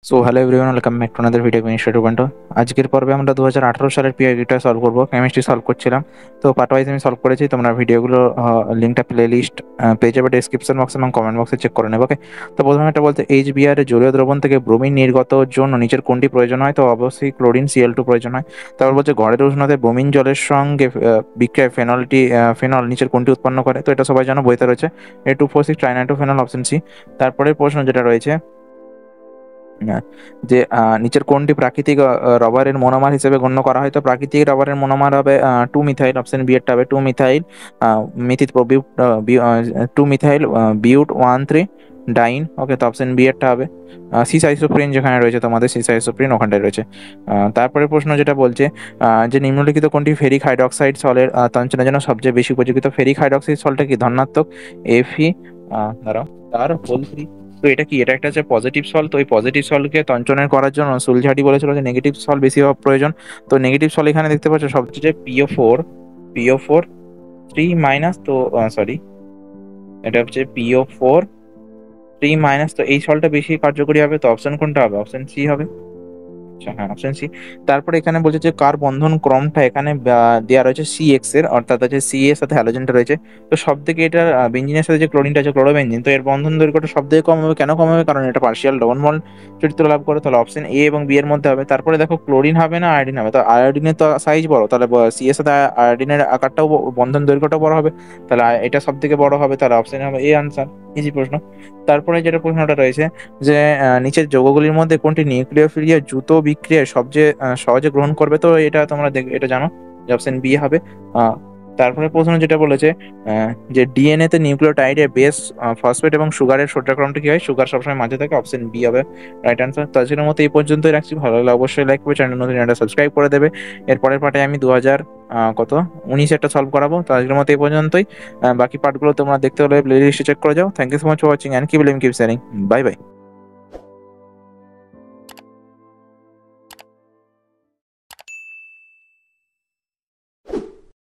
So hello everyone, welcome back to another video institute টুবান্টো। আজকের পর্বে আমরা 2018 সালের পিআইকিউটা সলভ করবো। কেমিস্ট্রি সলভ করছিলাম, তো পার্ট ওয়াইজ আমি সলভ করেছি। তোমরা ভিডিওগুলো লিঙ্কটা প্লে লিস্ট পেয়ে যাবে ডেসক্রিপশন বক্স এবং কমেন্ট বক্সে চেক করে নেবে। ওকে, তো প্রথমে একটা বলতে এইচবিআর এর জলীয় দ্রবণ থেকে ব্রোমিন নির্গতর জন্য নিচের কোনটি প্রয়োজন হয়? তো অবশ্যই ক্লোরিন Cl2 প্রয়োজন হয়। তারপর বলছে ঘরের উষ্ণতায় ব্রোমিন জলের সঙ্গে বিক্রিয়ায় ফেনল নিচের কোনটি উৎপন্ন করে? তো এটা সবাই জানো, বইতে রয়েছে A246 ট্রাইনাইট্রোফেনল, অপশন সি। তারপরের প্রশ্ন যেটা রয়েছে যে নিচের কোনটি প্রাকৃতিক রবারের মনোমার হিসেবে গণ্য করা হয়? তো প্রাকৃতিক রবারের মনোমার হবে 2 মিথাইল, অপশন বি এরটা হবে 2 মিথাইল মিথিল প্রবিউট 2 মিথাইল বিউট 1,3 ডাইন। ওকে, তো অপশন বি এরটা হবে সিস আইসোপ্রিন, যেখানে রয়েছে তোমাদের সিস আইসোপ্রিন ওখানটায় রয়েছে। তারপরে প্রশ্ন যেটা বলছে যে নিম্নলিখিত কোনটি ফেরিক হাইড্রক্সাইড সলের তঞ্চনের জন্য সবচেয়ে বেশি উপযোগিত? ফেরিক হাইড্রক্সাইড সলটা কি ধনাত্মক Fe দাঁড়াও তার হোল 3। তো এটা কি, এটা একটা হচ্ছে পজিটিভ সল। তো এই পজিটিভ সলকে তঞ্চনের করার জন্য সুলঝাটি বলেছিল যে নেগেটিভ সল বেশি হওয়া প্রয়োজন। তো নেগেটিভ সল এখানে দেখতে পাচ্ছ সবচেয়ে PO4 3 মাইনাস। তো সরি, এটা হচ্ছে PO4 3 মাইনাস। তো এই সলটা বেশি কার্যকরী হবে। তো অপশন কোনটা হবে? অপশন সি হবে। আচ্ছা, হ্যাঁ, অপশন সি। তারপরে এখানে বলছে যে কার বন্ধন ক্রমটা এখানে দেওয়া রয়েছে CX এর, অর্থাৎ হচ্ছে সি এর সাথে হ্যালোজেনটা রয়েছে। তো সব থেকে এটা বেঞ্জিনের সাথে যে ক্লোরিনটা আছে ক্লোরোবেঞ্জিন, তো এর বন্ধন দৈর্ঘ্যটা সব থেকে কম হবে। কেন কম হবে? কারণ এটা পার্শিয়াল ডবল বন্ড চরিত্র লাভ করে। তাহলে অপশন এ এবং বি এর মধ্যে হবে। তারপরে দেখো ক্লোরিন হবে না আয়োডিন হবে? তো আয়োডিনের তো সাইজ বড়, তাহলে সি এর সাথে আয়োডিনের আকারটাও বন্ধন দৈর্ঘ্যটাও বড় হবে। তাহলে এটা সব থেকে বড় হবে, তাহলে অপশন হবে এ আনসার। ইজি প্রশ্ন। তারপরে যেটা প্রশ্নটা রয়েছে যে নিচের যৌগগুলির মধ্যে কোনটি নিউক্লিওফিলিয়া দ্রুত বিক্রিয়ায় সবচেয়ে সহজে গ্রহণ করবে? তো এটা তোমরা এটা জানো যে অপশন বি হবে। আহ, তারপরে প্রশ্ন যেটা বলেছে যে ডিএনএ তে নিউক্লিওটাইডের বেস ফসফেট এবং সুগারের সূত্রক্রমটা কি হয়? সুগার সবসময় মাঝে থাকে, অপশন বি হবে রাইট আনসার। তো আজকের মতো এই পর্যন্তই রাখছি। ভালো লাগলে অবশ্যই লাইক করবে, চ্যানেল নতুন চ্যানেলটা সাবস্ক্রাইব করে দেবে। এরপরের পার্টে আমি 2019 একটা সলভ করাবো। তো আজকের মতো এই পর্যন্তই। বাকি পার্টগুলো তোমরা দেখতে হলে প্লে লিস্টে চেক করে যাও। Thank you so much for watching and keep living, keep sharing. Bye by.